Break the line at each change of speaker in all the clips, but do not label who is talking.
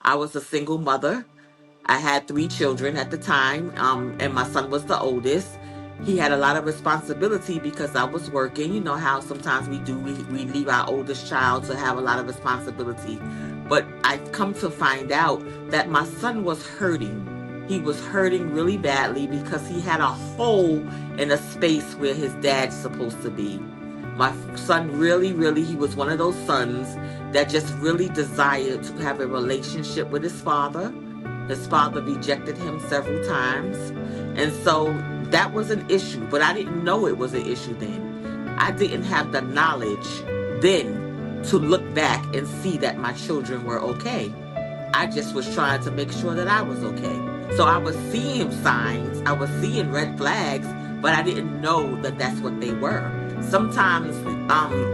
I was a single mother. I had three children at the time, and my son was the oldest. He had a lot of responsibility because I was working. You know how sometimes we leave our oldest child to have a lot of responsibility. But I come to find out that my son was hurting. He was hurting really badly because he had a hole in a space where his dad's supposed to be. My son really, he was one of those sons that just really desired to have a relationship with his father. His father rejected him several times. And so that was an issue, but I didn't know it was an issue then. I didn't have the knowledge then to look back and see that my children were okay. I just was trying to make sure that I was okay. So I was seeing signs, I was seeing red flags, but I didn't know that that's what they were. Sometimes,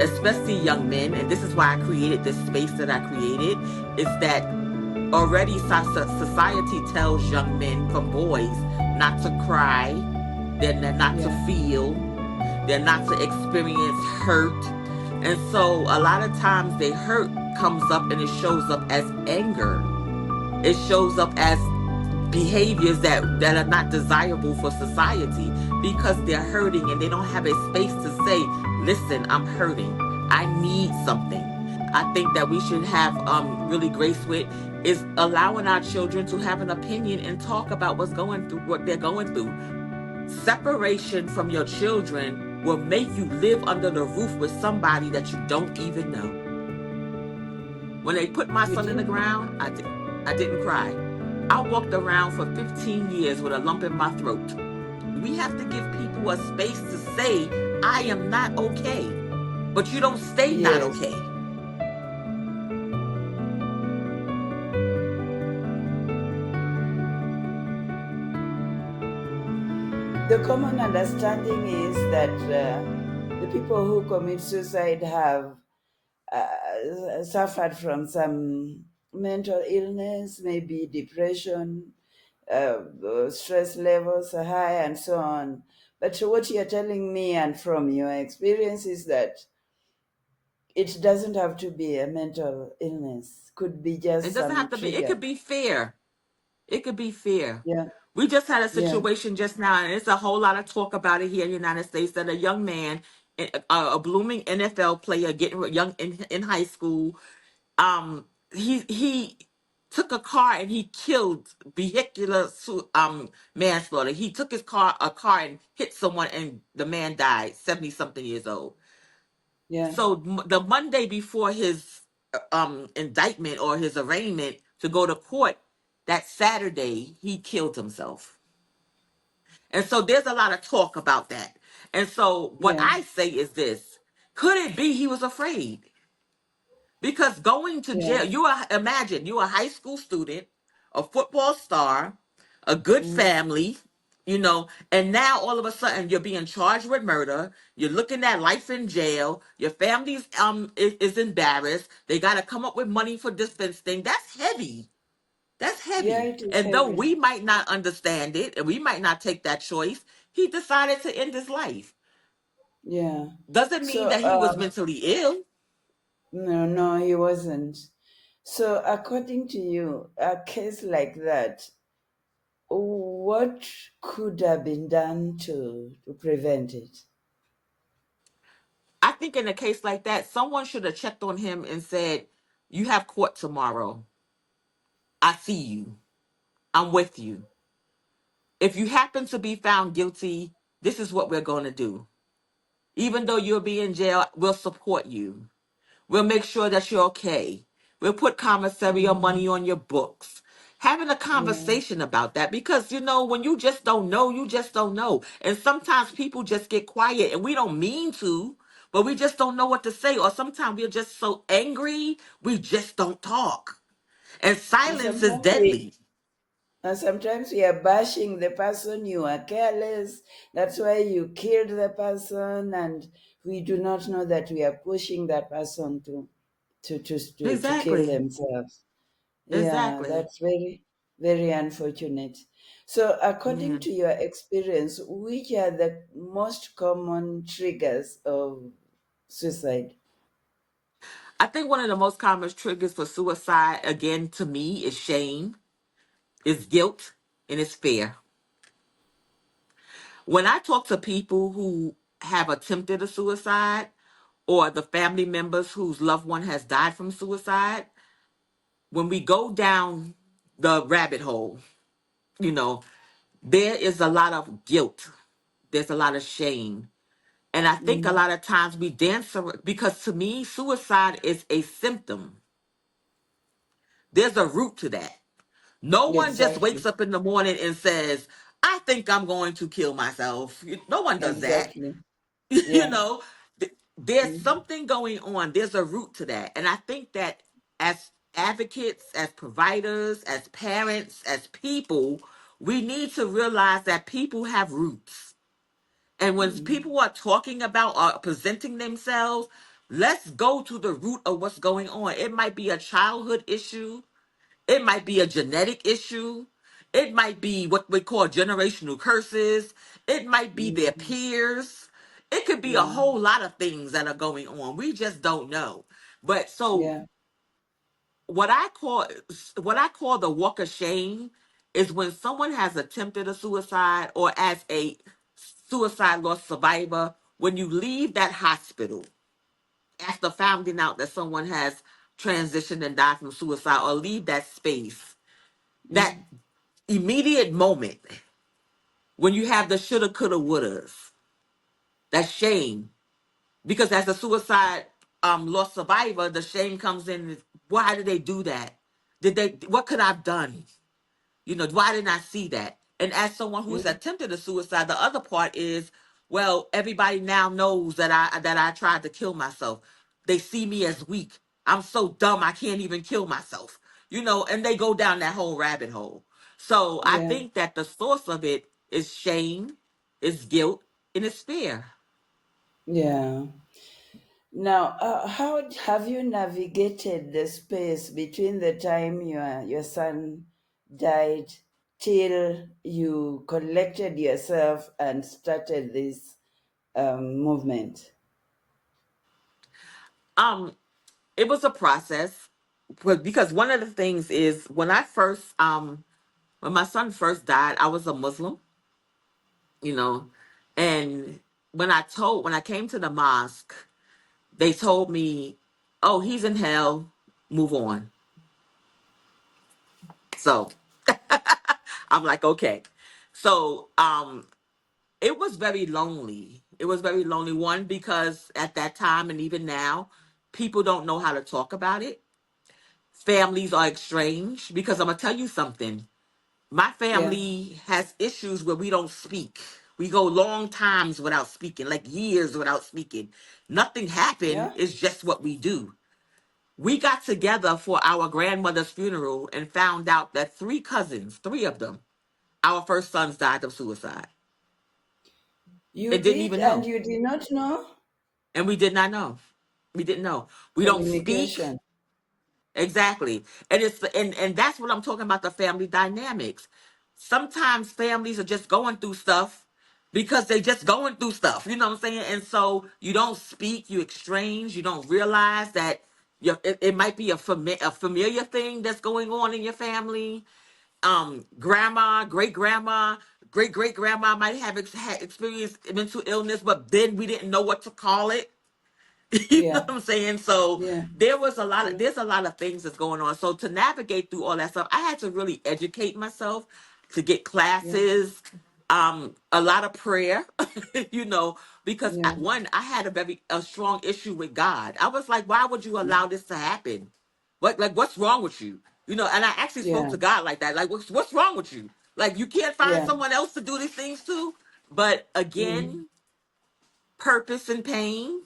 especially young men, and this is why I created this space that I created, is that already society tells young men from boys not to cry, they're not to
Yeah.
feel, they're not to experience hurt. And so a lot of times the hurt comes up and it shows up as anger. It shows up as behaviors that are not desirable for society because they're hurting and they don't have a space to say, listen, I'm hurting, I need something. I think that we should have really grace with is allowing our children to have an opinion and talk about what they're going through. Separation from your children will make you live under the roof with somebody that you don't even know. When they put my
You
son in the
did?
ground, I didn't cry. I walked around for 15 years with a lump in my throat. We have to give people a space to say, I am not okay. But you don't stay not
Yes.
okay.
The common understanding is that the people who commit suicide have suffered from some mental illness, maybe depression, stress levels are high, and so on. But what you're telling me, and from your experience, is that it doesn't have to be a mental illness. Could be
It
just
doesn't have
some
to be, it could
trigger.
be fear. It could be fear.
Yeah,
We just had a
yeah.
situation just now, and it's a whole lot of talk about it here in the United States that a young man, a blooming NFL player, getting young in high school, he took a car and he killed manslaughter. He took a car and hit someone, and the man died, 70 something years old.
Yeah,
So the Monday before his indictment or his arraignment to go to court, that Saturday he killed himself. And so there's a lot of talk about that. And so what
yeah,
I say is this: could it be he was afraid? Because going to
yeah.
jail, imagine you're a high school student, a football star, a good
Mm.
family, and now all of a sudden you're being charged with murder. You're looking at life in jail. Your family's is embarrassed. They got to come up with money for this thing. That's heavy. That's
Yeah,
heavy.
it is
And though
heavy.
we might not understand it and we might not take that choice, he decided to end his life.
Yeah.
Doesn't mean
So,
that he was mentally ill.
no, no, he wasn't. So, according to you, a case like that, what could have been done to prevent it?
I think in a case like that, someone should have checked on him and said, you have court tomorrow. I see you. I'm with you. If you happen to be found guilty, this is what we're going to do. Even though you'll be in jail, we'll support you. We'll make sure that you're okay. We'll put commissary or
Mm,
money on your books. Having a
yeah.
conversation about that because, when you just don't know, you just don't know. And sometimes people just get quiet and we don't mean to, but we just don't know what to say. Or sometimes we're just so angry, we just don't talk. And
And
silence is
sometimes we
deadly.
and sometimes we are bashing the person. You are careless. That's why you killed the person, and we do not know that we are pushing that person to kill
Exactly.
themselves. Yeah,
Exactly.
that's very, very unfortunate. So, according
Yeah.
to your experience, which are the most common triggers of suicide?
I think one of the most common triggers for suicide, again, to me, is shame, is guilt, and is fear. When I talk to people who have attempted a suicide or the family members whose loved one has died from suicide, when we go down the rabbit hole, you know, there is a lot of guilt. There's a lot of shame. And I think a
Mm.
lot of times we dance because to me, suicide is a symptom. There's a root to that. No one just wakes
Exactly.
up in the morning and says, I think I'm going to kill myself. No one does that.
Exactly.
you
Yeah.
know, there's
Mm.
something going on. There's a root to that. And I think that as advocates, as providers, as parents, as people, we need to realize that people have roots. And when
Mm.
people are talking about or presenting themselves, let's go to the root of what's going on. It might be a childhood issue. It might be a genetic issue. It might be what we call generational curses. It might be their
Mm.
peers. It could be a
Yeah.
whole lot of things that are going on. We just don't know. But so
Yeah.
what I call what I call the walk of shame is when someone has attempted a suicide or as a suicide loss survivor, when you leave that hospital after finding out that someone has transitioned and died from suicide or leave that space, that
Mm.
immediate moment when you have the shoulda, coulda, wouldas, that shame. Because as a suicide loss survivor, the shame comes in. Why did they do that? Did they? What could I've done? Why didn't I see that? And as someone who's
Mm.
attempted a suicide, the other part is, well, everybody now knows that I tried to kill myself. They see me as weak. I'm so dumb I can't even kill myself. And they go down that whole rabbit hole. So I
Yeah.
think that the source of it is shame, is guilt, and it's fear.
Yeah. Now, how have you navigated the space between the time your son died till you collected yourself and started this movement?
Um, it was a process, because one of the things is when my son first died, I was a Muslim, you know. And when I came to the mosque, they told me, "Oh, he's in hell. Move on." So I'm like, okay. So it was very lonely. It was very lonely. One, because at that time and even now, people don't know how to talk about it. Families are estranged because I'm gonna tell you something. My
Yeah.
family has issues where we don't speak. We go long times without speaking, like years without speaking. Nothing happened.
Yeah.
It's just what we do. We got together for our grandmother's funeral and found out that three cousins, three of them, our first sons died of suicide
You
and didn't
did,
even
and
know.
you did not know
And we did not know. We didn't know. We don't speak.
communication.
Exactly. And that's what I'm talking about, the family dynamics. Sometimes families are just going through stuff because they just going through stuff. You know what I'm saying? And so you don't speak, you exchange, you don't realize that it might be a familiar thing that's going on in your family. Grandma, great great grandma might have had experienced mental illness, but then we didn't know what to call it. You know
Yeah.
what I'm saying? So
Yeah. Yeah.
there's a lot of things that's going on. So to navigate through all that stuff, I had to really educate myself, to get
Yeah.
classes, a lot of prayer, you know, because
Yeah.
I had a strong issue with God. I was like, why would you allow this to happen? What's wrong with you? And I actually spoke
Yeah.
to God like that. Like, what's wrong with you? Like, you can't find
Yeah.
someone else to do these things too? But
Mm.
again, purpose and pain.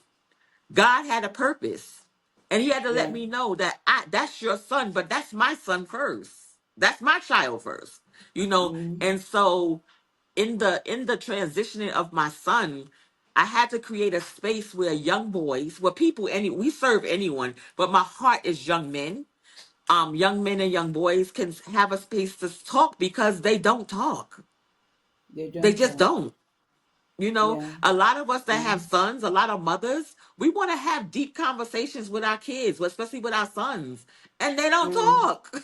God had a purpose. And he had to let
Yeah.
me know that that's your son, but that's my son first. That's my child first. You know,
Mm.
and so in the transitioning of my son, I had to create a space where young boys, where we serve anyone, but my heart is young men. Young men and young boys can have a space to talk because they don't talk.
They
They
don't
just
talk.
don't.
Yeah.
A lot of us that have
Mm.
sons, a lot of mothers, We want to have deep conversations with our kids, especially with our sons, and they don't
Mm.
talk.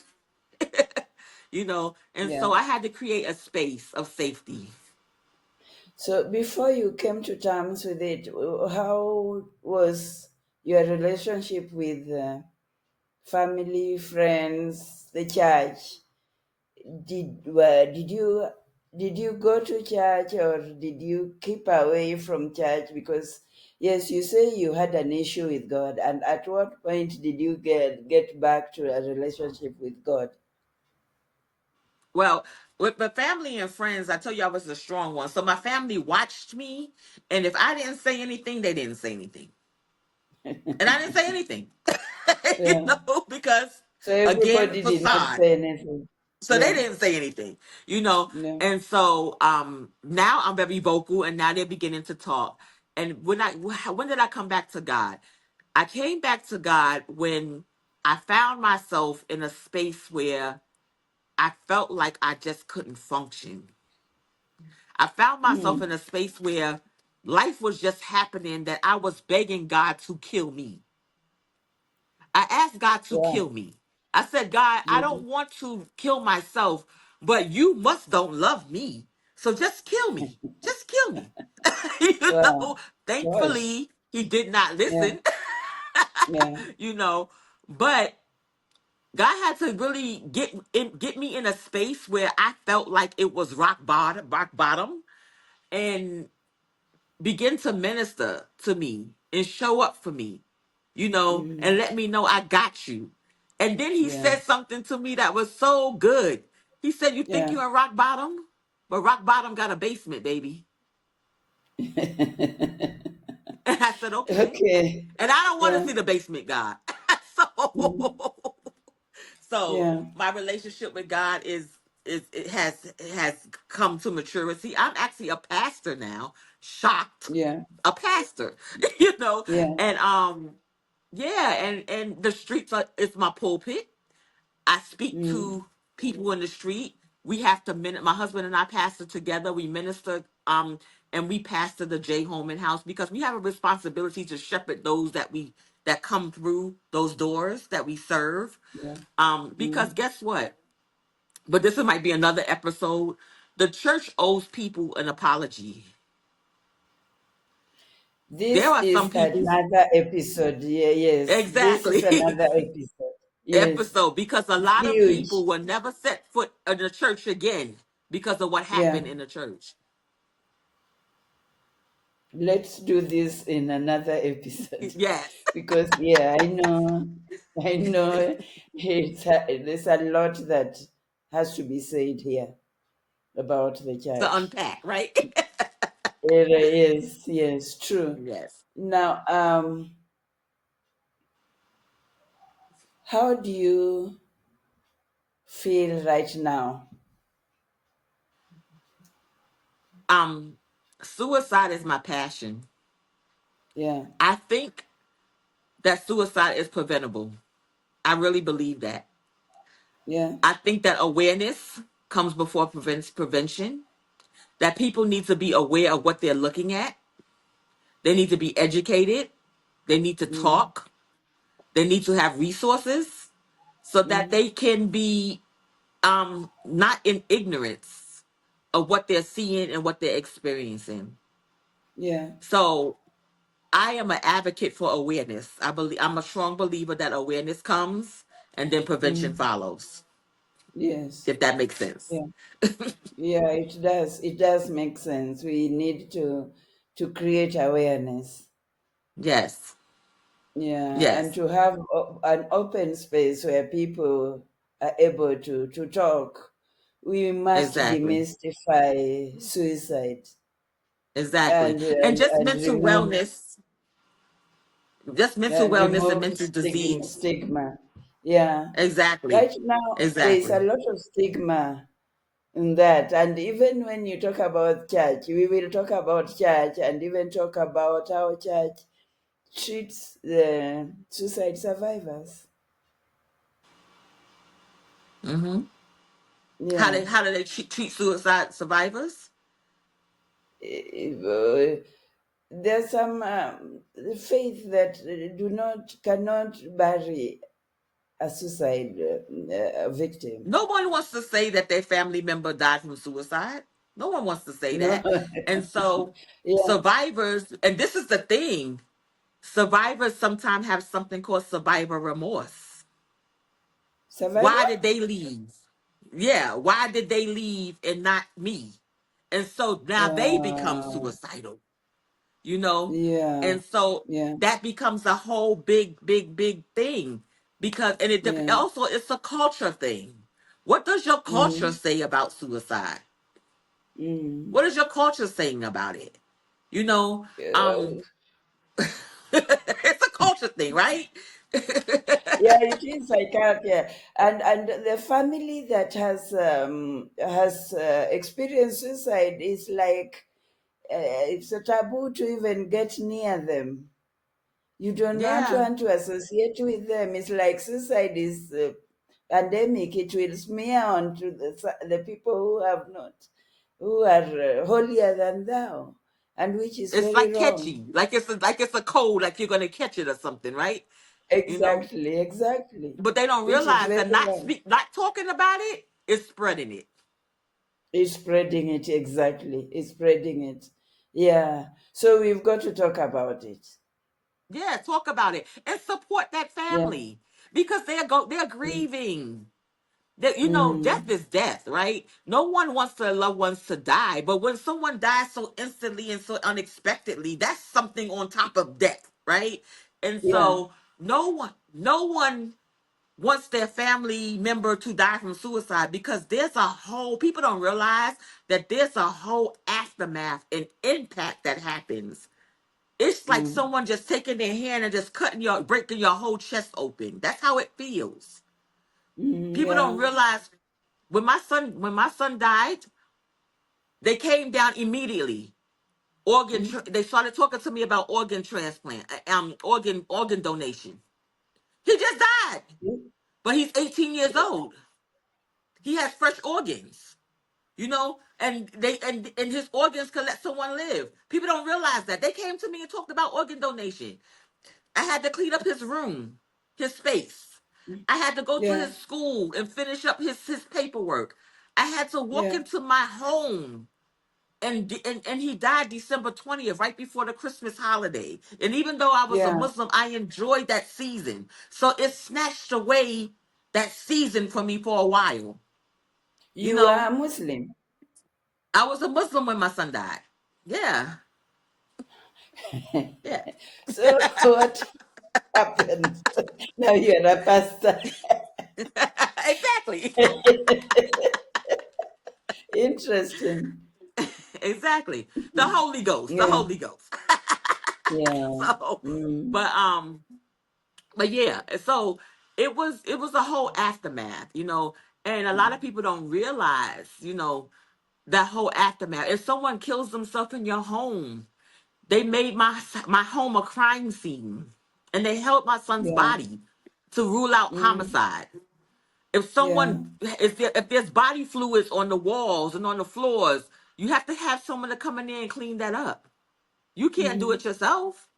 And
Yeah.
so I had to create a space of safety.
So before you came to terms with it, how was your relationship with family, friends, the church? Did you go to church, or did you keep away from church? Because yes, you say you had an issue with God, and at what point did you get back to a relationship with God?
Well, with my family and friends, I tell you I was a strong one. So my family watched me, and if I didn't say anything, they didn't say anything. And I didn't say anything,
Yeah.
because
So
again,
everybody did not
facade.
say anything.
So they
Yeah.
didn't say anything.
Yeah.
And so now I'm very vocal, and now they're beginning to talk. And when did I come back to God? I came back to God when I found myself in a space where I felt like I just couldn't function. I found myself
Mm.
in a space where life was just happening, that I was begging God to kill me. I asked God to
Wow.
kill me. I said, God, I don't
Mhm.
want to kill myself, but you must don't love me. So just kill me. Just kill me. you
Wow.
know,
Gosh.
thankfully, he did not
Yeah.
listen.
Yeah.
you know, but God had to really get me in a space where I felt like it was rock bottom, and begin to minister to me and show up for me,
Mm.
and let me know I got you. And then he
Yeah.
said something to me that was so good. He said, "You think
Yeah.
you're in rock bottom? But rock bottom got a basement, baby." And I said, "Okay."
Okay.
And I don't want to
Yeah.
see the basement, God. so,
Mm.
so
Yeah.
my relationship with God it has come to maturity. I'm actually a pastor now. Shocked,
Yeah.
a pastor, you know,
Yeah.
and yeah, and the streets are it's my pulpit. I speak
Mm.
to people in the street. We have to my husband and I pastor together. We minister and we pastor the J Holman House, because we have a responsibility to shepherd those that come through those doors that we serve.
Yeah.
Because
Mm.
guess what? But this might be another episode. The church owes people an apology. There
This
are some
is
people
another episode. Yeah, yes. This is
exactly
another episode. Yes.
episode, because a
It's
lot of
huge.
people will never set foot in the church again because of what
Yeah.
happened in the church.
Let's do this in another episode.
Yes,
Because yeah, I know there's a lot that has to be said here about the
to
church.
unpack, right?
It is, yes, true.
yes.
Now, how do you feel right now?
Um, Suicide is my passion.
Yeah,
I think that suicide is preventable. I really believe that.
yeah,
I think that awareness comes before prevention. That people need to be aware of what they're looking at. They need to be educated. They need to
mm,
talk. They need to have resources so that
mm,
they can be not in ignorance of what they're seeing and what they're experiencing.
yeah,
So I am an advocate for awareness. I'm a strong believer that awareness comes and then prevention
mm,
follows,
yes,
if that makes sense.
yeah, yeah. It does. It does make sense. We need to create awareness.
Yes.
Yeah, and
Yes.
to have an open space where people are able to talk. We must
Exactly.
demystify suicide
Exactly.
and
And
and,
just
and
mental
remove
wellness, just mental
and
wellness and
remove
mental disease.
stigma. Yeah.
Exactly.
Right now, there is a
Exactly.
lot of stigma in that. And even when you talk about church, we will talk about church and even talk about how church treats the suicide survivors.
hmm How
Yeah.
do they treat suicide survivors?
there's some faith that cannot bury a suicide victim.
No one wants to say that their family member died from suicide. No one wants to say
No,
that. And so
yeah,
survivors, and this is the thing, survivors sometimes have something called survivor remorse.
survivor.
Why did they leave? Yeah, why did they leave and not me? And so now they become
Wow.
suicidal, you know?
Yeah,
And so
yeah,
that becomes a whole big thing because, and
yeah.
also it's a culture thing. What does your culture
Mm,
say about suicide?
mm.
What is your culture saying about it? You know,
Uh,
um, it's a culture thing, right?
yeah, it is. I can't. Yeah, and the family that has experienced suicide is like it's a taboo to even get near them. You do not
Yeah,
want to associate with them. It's like suicide is pandemic. It will smear onto the people who have not, who are holier than thou, and which is
it's
very
like
wrong.
catchy, like it's a cold, like you're gonna catch it or something, right? You know,
Exactly, exactly,
but they don't
which is
realize
very
that not
wrong.
not talking about it is spreading it.
It's spreading it, exactly. It's spreading it. Yeah. So we've got to talk about it.
Yeah, talk about it and support that
Yeah.
family because they're grieving. You know, death
Mm.
is death, right? No one wants their loved ones to die, but when someone dies so instantly and so unexpectedly, that's something on top of death, right? And
Yeah.
so no one wants their family member to die from suicide because there's a whole people don't realize that there's a whole aftermath and impact that happens. It's like
Mm.
someone just taking their hand and just breaking your whole chest open. That's how it feels.
Mm.
People don't
Yeah.
realize when my son died, they came down immediately.
Mm.
They started talking to me about organ transplant, organ donation. He just died, but he's 18 years old. He has fresh organs, and his organs could let someone live. People don't realize that. They came to me and talked about organ donation. I had to clean up his room, his space. I had to go to
Yeah.
his school and finish up his paperwork. I had to walk
Yeah.
into my home. And he died December 20th, right before the Christmas holiday. And even though I was a
Yeah.
Muslim, I enjoyed that season. So it snatched away that season from me for a while. You
You are
know,
a Muslim.
I was a Muslim when my son died. Yeah. Yeah.
So what happened? Now you're a pastor.
Exactly.
Interesting.
Exactly. The Holy Ghost. The
Yeah.
Holy Ghost.
Yeah.
so
Mm.
but um but yeah, so it was a whole aftermath, and a lot of people don't realize, that whole aftermath. If someone kills themselves in your home, they made my home a crime scene, and they held my son's
Yeah.
body to rule out
Mm.
homicide. If
Yeah.
someone if there's body fluids on the walls and on the floors, you have to have someone to come in there and clean that up. You can't do
Mm.
it yourself.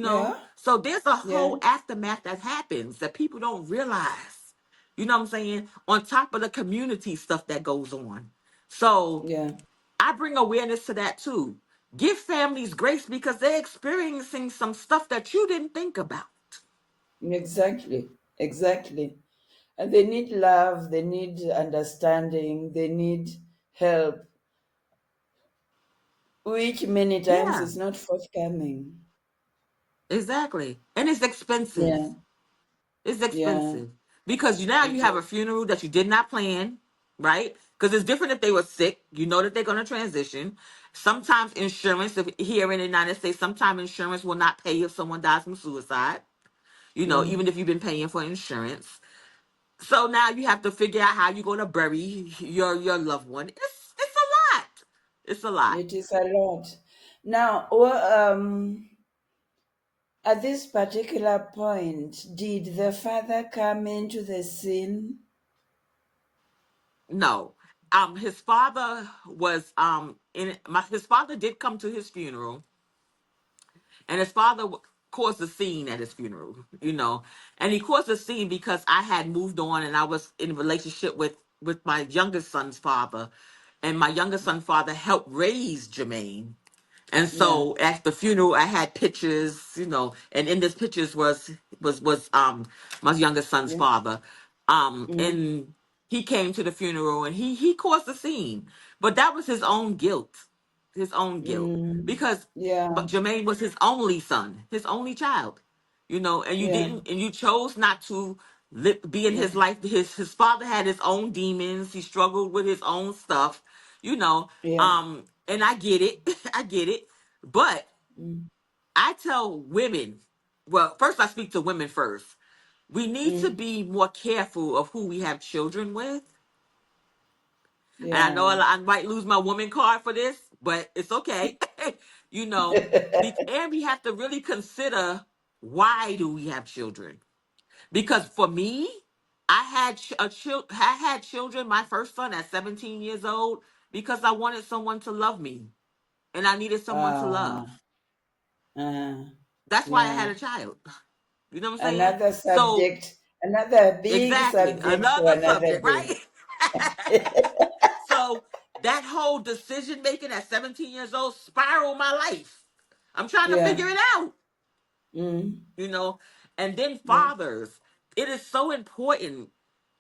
Yeah.
So there's a
Yeah.
whole aftermath that happens that people don't realize. You know what I'm saying? On top of the community stuff that goes on. So
Yeah.
I bring awareness to that too. Give families grace because they're experiencing some stuff that you didn't think about.
Exactly. Exactly. And they need love, they need understanding, they need help, which many times
Yeah,
is not forthcoming.
exactly. And it's
Yeah,
expensive. It's
yeah,
expensive because now you
it
have a
is.
funeral that you did not plan, right? Because it's different if they were sick. You know that they're going to transition. Sometimes insurance, if here in the United States, sometimes insurance will not pay if someone dies from suicide. Even
Mm.
if you've been paying for insurance. So now you have to figure out how you're going to bury your loved one. It's a lot. It's a lot.
It is a lot. Now, at this particular point, did the father come into the scene?
No. His father was in my his father did come to his funeral. And his father caused a scene at his funeral, and he caused a scene because I had moved on and I was in a relationship with my youngest son's father, and my youngest son's father helped raise Jermaine. And
Yeah.
so at the funeral, I had pictures, and in this pictures was my youngest son's
Yeah.
father,
Mm.
and he came to the funeral and he caused a scene, but that was his own guilt,
Mm.
because
Yeah.
but Jermaine was his only son, his only child, and you
Yeah.
didn't, and you chose not to be in
Yeah.
his life. His father had his own demons. He struggled with his own stuff, you know.
Yeah.
And I get it, I get it, but
Mm.
I tell women, well, first I speak to women first. We need to
Mm.
be more careful of who we have children with. And I know
Yeah.
I might lose my woman card for this, but it's okay. you know, and we have to really consider, why do we have children? Because for me, I had children, my first son at 17 years old, because I wanted someone to love me and I needed someone to
uh,
love.
uh,
That's why I
yeah.
had a child. You know what I'm saying?
Another
So,
subject, another big
exactly.
subject for
Another
another
subject,
day.
right? So, that whole decision making at 17 years old spiraled my life. I'm trying to
Yeah.
figure it out,
Mm.
you know? And then
Yeah.
fathers, it is so important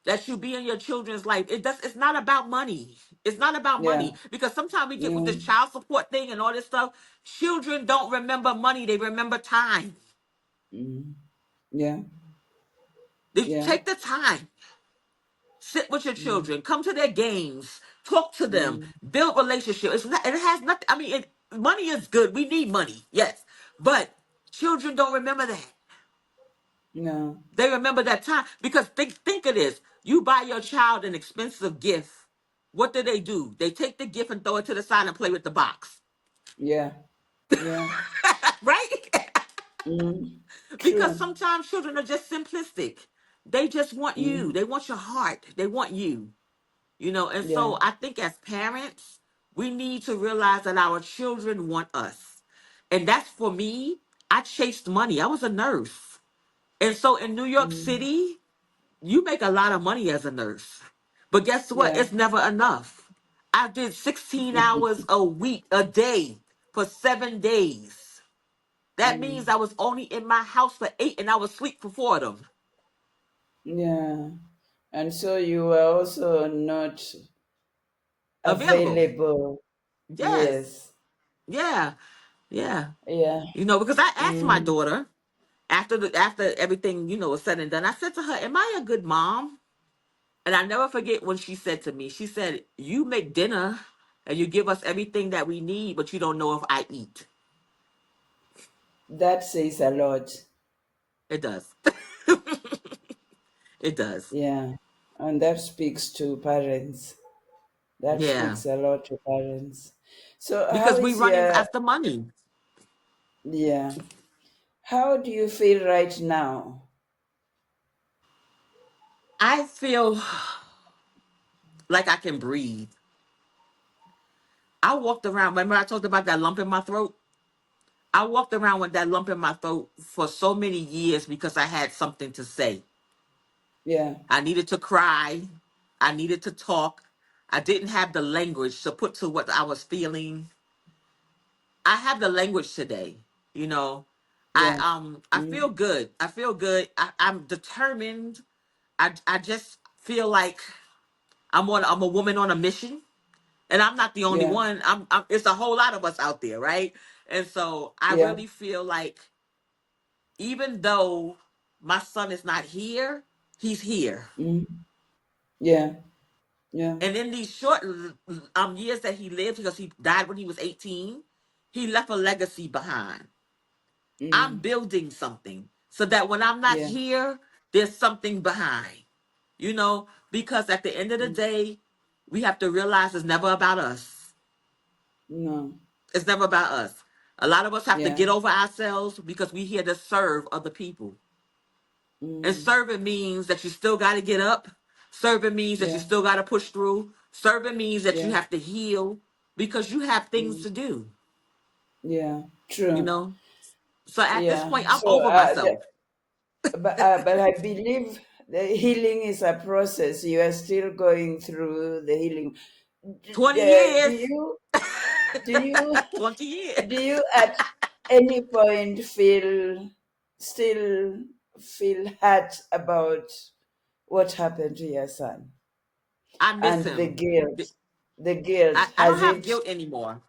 that you be in your children's life. It's not about money. It's not about
Yeah.
money, because sometimes we get with
Yeah.
this child support thing and all this stuff. Children don't remember money, they remember time.
Mm. Yeah.
They
Yeah.
take the time, sit with your
Mm.
children, come to their games, talk to them,
Mm.
build relationships. It has nothing. I mean, money is good. We need money, yes, but children don't remember that.
No.
They remember that time, because think of this: you buy your child an expensive gift. What do? They take the gift and throw it to the side and play with the box,
Yeah. Yeah.
right?
Mm.
Because
True.
sometimes children are just simplistic. They just want you.
Mm.
They want your heart. They want you. And
Yeah.
so I think as parents, we need to realize that our children want us. And that's, for me, I chased money. I was a nurse. And so in New York
Mm.
City, you make a lot of money as a nurse. But guess what?
Yeah.
It's never enough. I did 16 hours a week, a day, for 7 days. That
Mm.
means I was only in my house for 8 and I was asleep for 4 of them.
Yeah. And so you were also not
Available.
available.
Yes.
Yes.
Yeah. Yeah.
Yeah.
Because I asked my
Mm.
daughter, after everything, was said and done, I said to her, "Am I a good mom?" And I never forget when she said to me, she said, "You make dinner and you give us everything that we need, but you don't know if I eat."
That says a lot.
It does. It does.
Yeah. And that speaks to parents. That
Yeah.
speaks a lot to parents. So how
Because we
is
running
your,
after money.
yeah. How do you feel right now?
I feel like I can breathe. I walked around. Remember I talked about that lump in my throat? I walked around with that lump in my throat for so many years because I had something to say.
Yeah.
I needed to cry. I needed to talk. I didn't have the language to put to what I was feeling. I have the language today. You know,
Yeah.
I
Mm.
feel good. I feel good. I'm determined. I just feel like I'm a woman on a mission, and I'm not the only
Yeah.
one. It's a whole lot of us out there, right? And so I
Yeah.
really feel like, even though my son is not here, he's here.
Mm. Yeah. Yeah.
And in these short years that he lived, because he died when he was 18, he left a legacy behind. I'm
Mm.
building something so that when I'm not
Yeah.
here, there's something behind, because at the end of the
Mm.
day, we have to realize it's never about us.
No.
It's never about us. A lot of us have to
Yeah.
get over ourselves because we here to serve other people. And
Mm.
serving means that you still got to get up. Serving means that you
Yeah.
still got to push through. Serving means that you
Yeah.
have to heal because you have things
Mm.
to do,
Yeah.
you
True.
know? So at this
Yeah.
point, I'm
So,
over myself.
but I believe the healing is a process. You are still going through the healing.
20
Do
years.
you do you
20 years.
do you at any point still feel hurt about what happened to your son
I miss
and the
him.
guilt? The guilt,
I don't
has
have
it?
guilt anymore.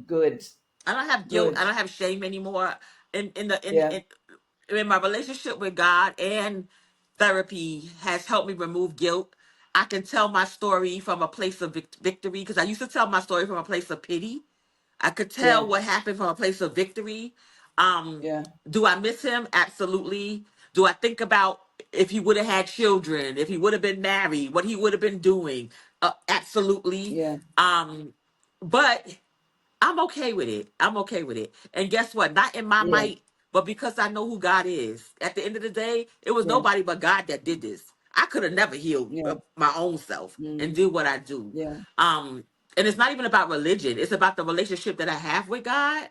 Good,
I don't have guilt.
good.
I don't have shame anymore.
Yeah,
In my relationship with God and therapy has helped me remove guilt. I can tell my story from a place of victory because I used to tell my story from a place of pity. I could tell
yeah,
what happened from a place of victory. Um,
yeah,
do I miss him? Absolutely. Do I think about if he would have had children, if he would have been married, what he would have been doing? Absolutely.
yeah,
But I'm okay with it. I'm okay with it. And guess what? Not in my
yeah,
might, but because I know who God is. At the end of the day, it was
yeah,
nobody but God that did this. I could have never healed
yeah,
my own self and
mm,
do what I do.
yeah,
Um, and it's not even about religion. It's about the relationship that I have with God.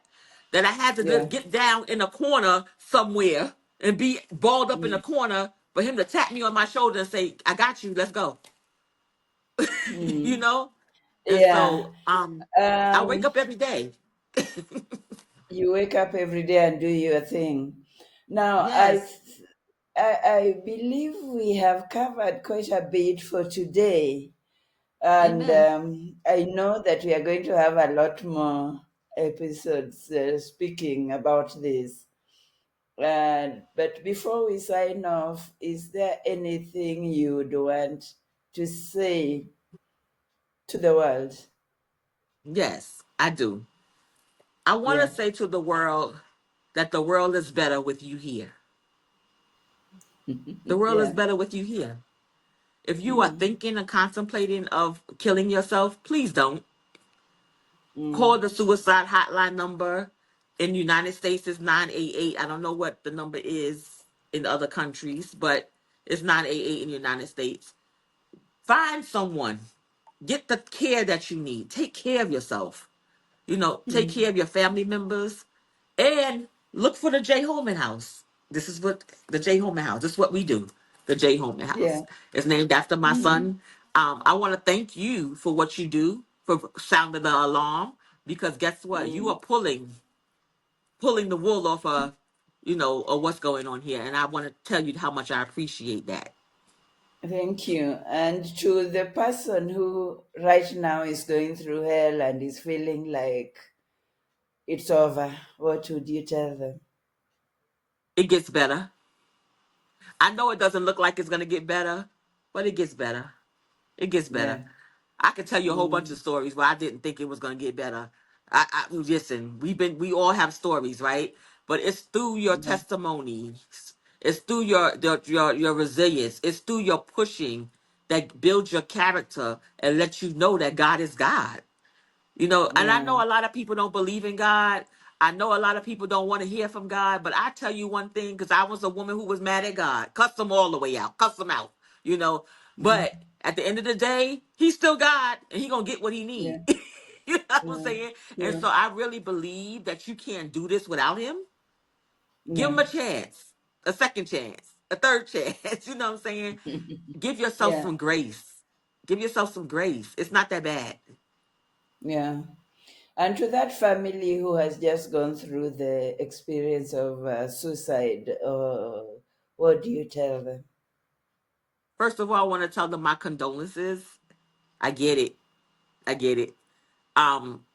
That I had to
yeah,
just get down in a corner somewhere and be balled up in a
mm,
corner for Him to tap me on my shoulder and say, "I got you. Let's go." you
mm,
know. And
yeah.
so, I wake
Um,
up every day.
you wake up every day and do your thing. Now,
Yes.
I believe we have covered quite a bit for today. And
Amen.
I know that we are going to have a lot more episodes speaking about this. But before we sign off, is there anything you would want to say to the world?
Yes, I do. I want to
Yeah.
say to the world that the world is better with you here. The world is
Yeah.
better with you here. If you are
Mm,
thinking and contemplating of killing yourself, please don't. Call
mm,
the suicide hotline number. In the United States is 988. I don't know what the number is in other countries, but it's 988 in the United States. Find someone. Get the care that you need. Take care of yourself. Take
mm.
care of your family members and look for the J. Holman House. This is what the J. Holman House. This is what we do. The J. Holman
Yeah.
House. It's named after my
Mm,
son. I want to thank you for what you do for sounding the alarm because guess what? You
mm.
are pulling the wool off of what's going on here, and I want to tell you how much I appreciate that.
Thank you. And to the person who right now is going through hell and is feeling like it's over, what would you tell them?
It gets better. I know it doesn't look like it's gonna get better, but it gets better. It gets better.
Yeah.
I could tell you a whole bunch of
Mm,
stories where I didn't think it was gonna get better. Listen. We all have stories, right? But it's through your
yeah.
testimonies. It's through your resilience. It's through your pushing that builds your character and lets you know that God is God. And I
Yeah.
know a lot of people don't believe in God. I know a lot of people don't want to hear from God, but I tell you one thing, because I was a woman who was mad at God, cuss him all the way out, cuss him out, you know.
Mm,
But at the end of the day, he's still God, and he gonna get what he
yeah.
need. you know what I'm
Yeah.
saying? And
Yeah.
so I really believe that you can't do this without him. Give
Yeah.
him a chance, a second chance, a third chance. You know what I'm saying? Give yourself
Yeah.
some grace. Give yourself some grace. It's not that bad.
Yeah. And to that family who has just gone through the experience of suicide, what do you tell them?
First of all, I want to tell them my condolences. I get it. I get it. Um,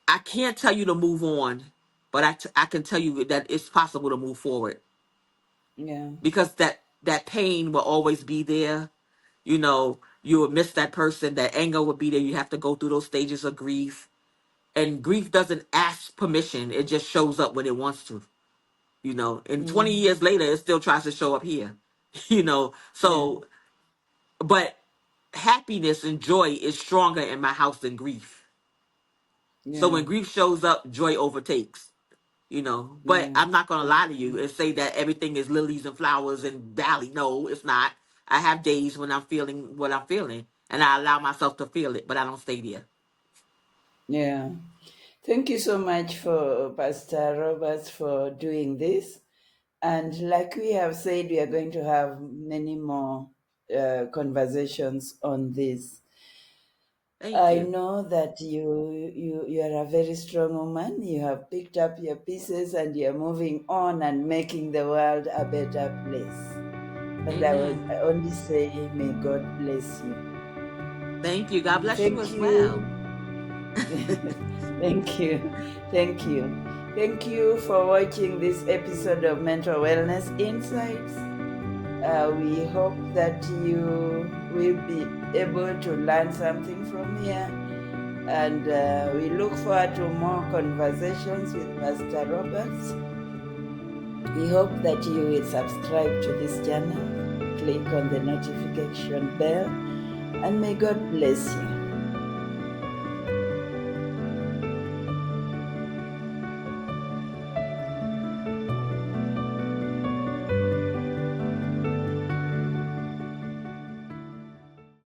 I can't tell you to move on, but I can tell you that it's possible to move forward
Yeah.
because that pain will always be there. You will miss that person. That anger will be there. You have to go through those stages of grief, and grief doesn't ask permission. It just shows up when it wants to. And 20
Mm,
years later, it still tries to show up here.
yeah.
So, but happiness and joy is stronger in my house than grief. So
Yeah.
when grief shows up, joy overtakes. But
Yeah.
I'm not gonna
Yeah.
lie to you and say that everything is lilies and flowers and valley. No, it's not. I have days when I'm feeling what I'm feeling, and I allow myself to feel it, but I don't stay there.
Yeah. Thank you so much for Pastor Roberts for doing this. And like we have said, we are going to have many more conversations on this.
Thank
I
you.
know that you are a very strong woman. You have picked up your pieces and you're moving on and making the world a better place. And I would
Amen.
only say, may God bless you.
Thank you. God bless you
Thank
as well.
you. Thank you. Thank you. Thank you for watching this episode of Mental Wellness Insights. We hope that you will be able to learn something from here. And we look forward to more conversations with Pastor Roberts. We hope that you will subscribe to this channel, click on the notification bell, and may God bless you.